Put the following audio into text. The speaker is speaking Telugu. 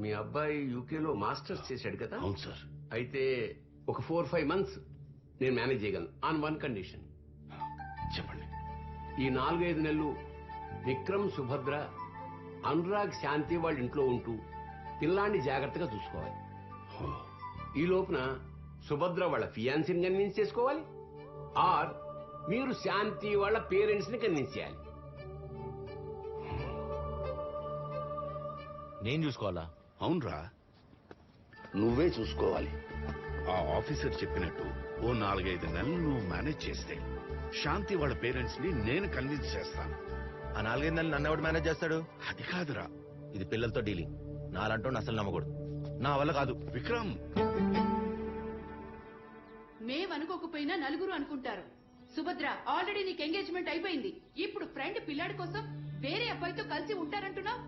మీ అబ్బాయి యూకేలో మాస్టర్స్ చేశాడు కదా? అవును సార్. అయితే ఒక 4-5 months నేను మేనేజ్ చేయగలను ఆన్ వన్ కండిషన్. చెప్పండి. ఈ 4-5 నెలలు విక్రమ్, సుభద్ర, అనురాగ్, శాంతి వాళ్ళ ఇంట్లో ఉంటూ పిల్లాన్ని జాగ్రత్తగా చూసుకోవాలి. ఈ లోపున సుభద్ర వాళ్ళ ఫియాన్సీని కన్విన్స్ చేసుకోవాలి, ఆర్ మీరు శాంతి వాళ్ళ పేరెంట్స్ ని కన్విన్స్ చేయాలి. నేను చూసుకోవాలా? అవునరా, నువ్వే చూసుకోవాలి. ఆ ఆఫీసర్ చెప్పినట్టు ఓ 4-5 నెలలు నువ్వు మేనేజ్ చేస్తే శాంతి వాళ్ళ పేరెంట్స్ ని నేను కన్విన్స్ చేస్తాను. ఆ 4-5 నెలలు నన్ను ఎవడు మేనేజ్ చేస్తాడు? అది కాదురా, ఇది పిల్లలతో డీలింగ్. నాలంటూ అసలు నమ్మకూడదు, నా వల్ల కాదు. విక్రమ్, మేమనుకోకపోయినా నలుగురు అనుకుంటారు. సుభద్ర, ఆల్రెడీ నీకు ఎంగేజ్మెంట్ అయిపోయింది. ఇప్పుడు ఫ్రెండ్ పిల్లాడి కోసం వేరే అబ్బాయితో కలిసి ఉంటారంటున్నావు.